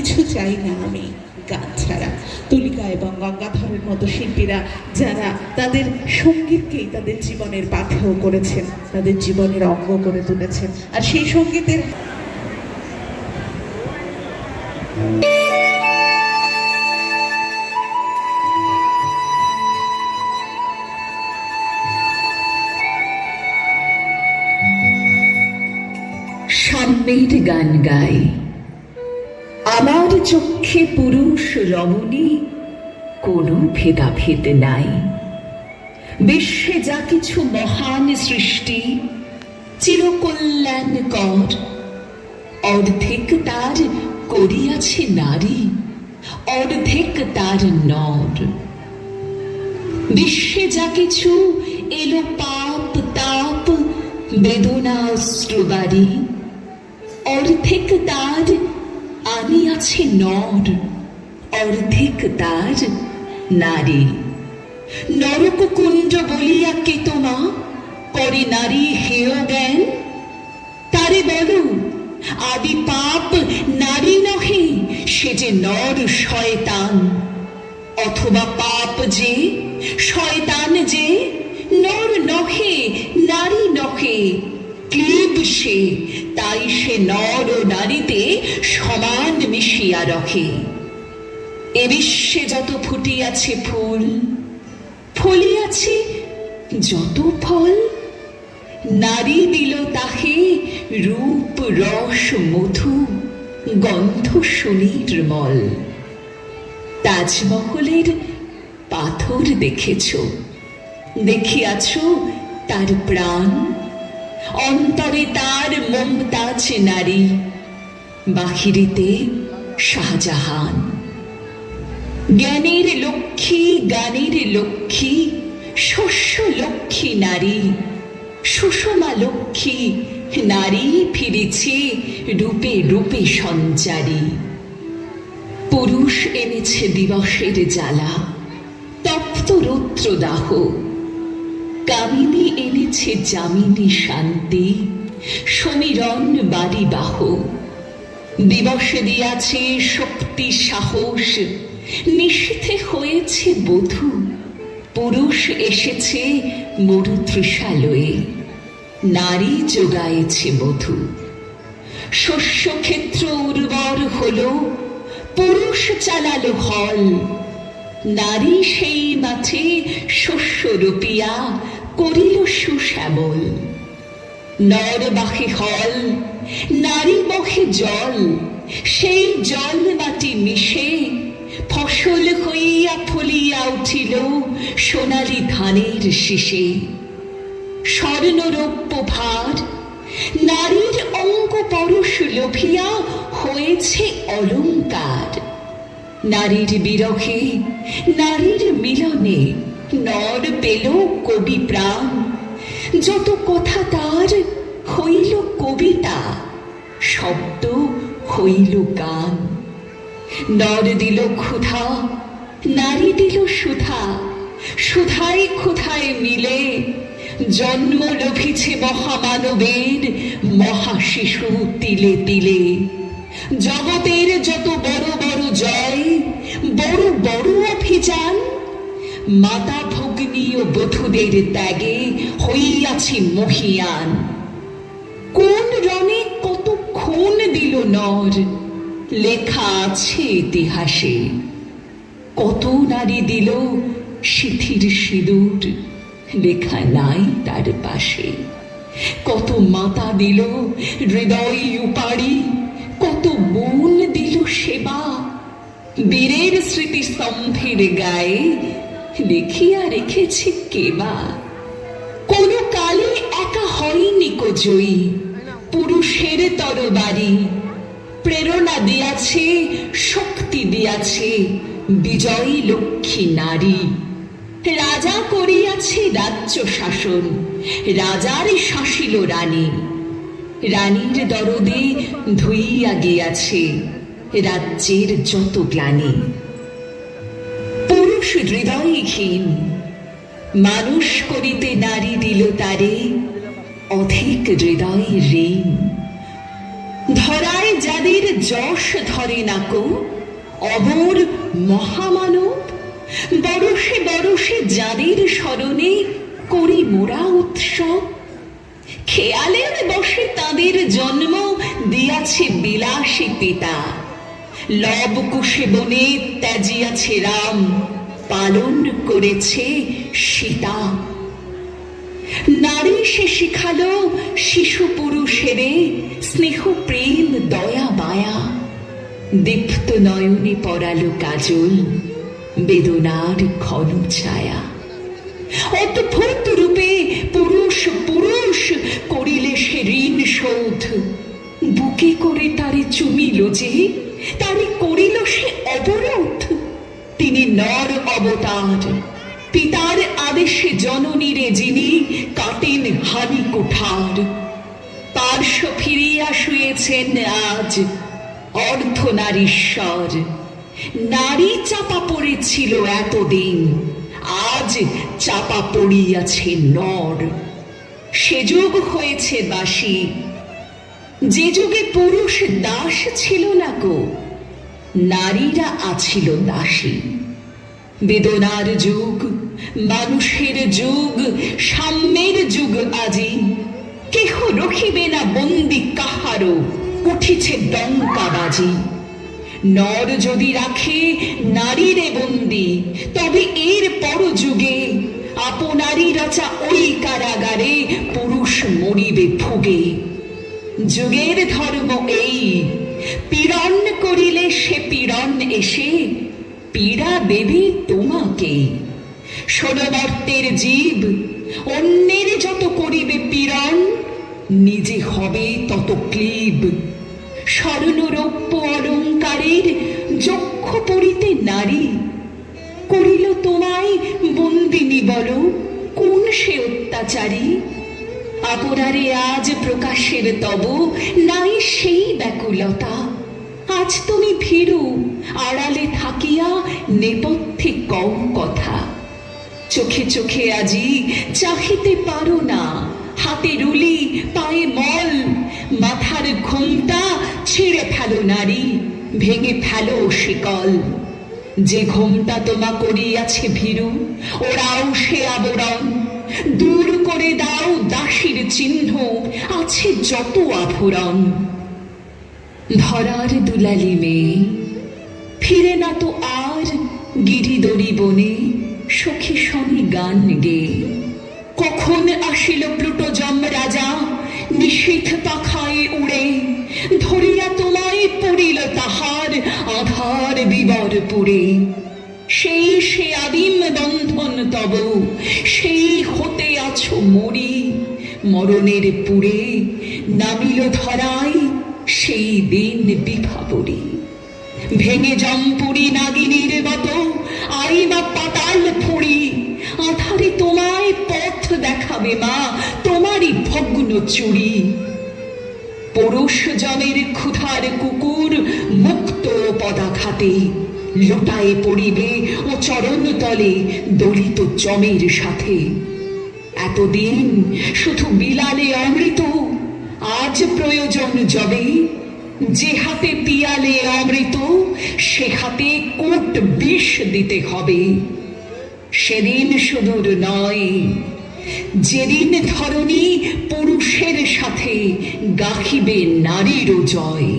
কিছু চাই না আমি গান ছাড়া। তুলিকা এবং গঙ্গাধরের মতো শিল্পীরা যারা তাদের সঙ্গীতকেই তাদের জীবনের পাথেয় করেছেন, তাদের জীবনের অঙ্গ করে তুলেছেন, আর সেই সঙ্গীতের সাম্যের গান গাই। আমার চক্ষে পুরুষ রমণী কোনো ভেদাভেদ নাই। বিশ্বে যা কিছু মহান সৃষ্টি চিরকল্যাণকর, অর্ধেক তার করিয়াছে নারী, অর্ধেক তার নর। বিশ্বে যা কিছু এলো পাপ তাপ বেদনা অশ্রুবারী, অর্ধেক তার আনিয়াছে নর, অর্ধেক তার নারী। নরক কুঞ্জ বলিয়া কে তোমা করে নারী হেয় জ্ঞান? তারে বলো আদি পাপ নারী নহে, সে যে নর শয়তান। অথবা পাপ যে শয়তান যে নর নহে নারী নহে, ক্লীব সে, তাই সে নর ও নারীতে সমান মিশিয়া রহে। এ বিশ্বে যত ফুটিয়াছে ফুল, ফলিয়াছে যত ফল, নারী দিল তাহে রূপ রস মধু গন্ধ সুনির্মল। তাজমহলের পাথর দেখেছ, দেখিয়াছ তার প্রাণ, অন্তরে তার মমতাজ নারী, বাহিরেতে শাহজাহান। জ্ঞানের লক্ষ্মী গানের লক্ষ্মী শস্য লক্ষ্মী নারী, সুষমা লক্ষ্মী নারী ফিরেছে রূপে রূপে সঞ্চারী। পুরুষ এনেছে দিবসের জ্বালা, তপ্ত রৌদ্রদাহ, কামিনী এনেছে যামিনী শান্তি, সমীরণ বাড়িবাহ। দিবস দিয়াছে শক্তি সাহস, নিশীথে হয়েছে বধূ, পুরুষ এসেছে মরুতৃষালয়ে, নারী যোগায়েছে মধু। শস্যক্ষেত্র উর্বর হলো, পুরুষ চালালো হল, নারী সেই মাঠে শস্য রোপিয়া করিল সুশ্যামল। নর বাহে হল, নারী বহে জল, সেই জল মাটি মিশে ফসল হইয়া ফলিয়া উঠিল সোনালি ধানের শীষে। স্বর্ণরৌপ্য ভার নারীর অঙ্গ পরশ লোভিয়া হয়েছে অলঙ্কার। নারীর বিরহে নারীর মিলনে নর পেল কবি প্রাণ, যত কথা তার হইল কবিতা, শব্দ হইল গান। নর দিল ক্ষুধা, নারী দিল সুধা, সুধায় ক্ষুধায় মিলে জন্ম লভিছে মহামানবের মহাশিশু তিলে তিলে। জগতের যত বড় বড় জয়, বড় বড় অভিযান, মাতা ভগ্নী ও বধূদের ত্যাগে হইয়াছে মহিয়ান। কোন রণে কত খুন দিল নর, লেখা আছে ইতিহাসে। কত নারী দিল সিথির সিঁদুর, লেখা নাই তার পাশে। কত মাতা দিল হৃদয় উপাড়ি, কত বোন দিল সেবা, বীরের স্মৃতি স্তম্ভের গায়ে লিখিয়া রেখেছে কেবা। কোন কালে একা হয়নি কো জয়ী, পুরুষের তরবারি প্রেরণা দিয়াছে, শক্তি দিয়াছে বিজয়ী লক্ষ্মী নারী। রাজা করিয়াছে রাজ্য শাসন, রাজার শাসিল রানী, রানীর দরদে ধুইয়া গিয়াছে রাজ্যের যত গ্লানি। পুরুষ হৃদয়হীন মানুষ করিতে নারী দিল তারে অধিক হৃদয় ঋণ। ধরায় যাদের যশ ধরে নাকো, অমর মহামানব, বরষে বরষে যাদের স্মরণে করি মোরা উৎসব, খেয়ালের বসে তাদের জন্ম দিয়াছে বিলাসী পিতা, লবকুশে বনে ত্যাজিয়াছে রাম, পালন করেছে সীতা। নারী সে শিখালো শিশু পুরুষেরে স্নেহ প্রেম দয়া মায়া, দীপ্ত নয়নে পরালো কাজল বেদনার ঘন ছায়া। অদ্ভুত রূপে পুরুষ পুরুষ করিলে সে ঋণ শোধ, বুকে করে তারে চুমিল যে, তারে করিল সে অবরোধ। তিনি নর অবতার, পিতার আদেশে জননীরে যিনি কাটেন হানি কুঠার, পার্শ্ব ফিরিয়া শুয়েছেন আজ অর্ধনারীশ্বর। নারী চাপা পড়েছিল এতদিন, আজ চাপা পড়িয়াছে নর। সে যুগ হয়েছে বাসি, যে যুগে পুরুষ দাস ছিল না গো, নারীরা আছিল দাসী। বেদনার যুগ, মানুষের যুগ, সাম্যের যুগ আজি, কেহ রখিবে না বন্দি কাহারও, উঠিছে ডঙ্কাবাজি। নর যদি রাখে নারীরে বন্দি, তবে এর পর যুগে আপনারই রচা ওই কারাগারে পুরুষ মরিবে ভুগে। যুগের ধর্ম এই, পীড়ন করিলে সে পীড়ন এসে পীড়া দেবে তোমাকে। ষোলবর্তের জীব অন্যের যত করিবে পীড়ন, নিজে হবে তত ক্লীব। স্বর্ণরৌপ্য অলঙ্কারের যক্ষ পরিতে নারী, করিল তোমায় বন্দিনী বলো কোন সে অত্যাচারী। আপনারে আজ প্রকাশের তব নাই সেই ব্যাকুলতা, আজ তুমি ভীরু আড়ালে থাকিয়া নেপথ্যে কও কথা। চোখে চোখে আজি চাহিতে পারো না, হাতে রুলি পায়ে মল, মাথার ঘোমটা ছিঁড়ে ফেলো নারী, ভেঙে ফেলো শিকল। যে ঘোমটা তোমা করিয়াছে ভীরু, ওরাও সে আবরণ, দূর করে দাও দাসীর চিহ্ন, আছে যত আভরণ। ধরার দুলালি মেয়ে ফিরে না তো আর গিরিদরি বনে, সখী সঙ্গে গান গে। কখন আসিল প্লুটো যম রাজা, নিশীথ পাখায় উড়ে, ধরিয়া তোমায় পড়িল তাহার আধার বিবর পুরে। সেই সে আদিম বন্ধন তব, সেই হতে আছো মরি, মরণের পুরে নামিল ধরায় সেই দিন বিভাবরী। ভেঙে জম্পুরি নাগিনীর মতো আইবা পাতাল ফুড়ি, আধারে তোমায় পথ দেখাবে মা তোমারই ভগ্ন চুড়ি। পুরুষ জনের ক্ষুধার কুকুর মুক্ত পদাঘাতে, লুটায়ে পড়িবে ও চরণ তলে দলিত জমের সাথে। এতদিন শুধু বিলালে অমৃত, আজ প্রয়োজন যবে, যে হাতে পিয়ালে অমৃত সে হাতে কোট বিষ দিতে হবে। সেদিন সুদূর নয়, যেদিন ধরণী পুরুষের সাথে গাহিবে নারীরও জয়।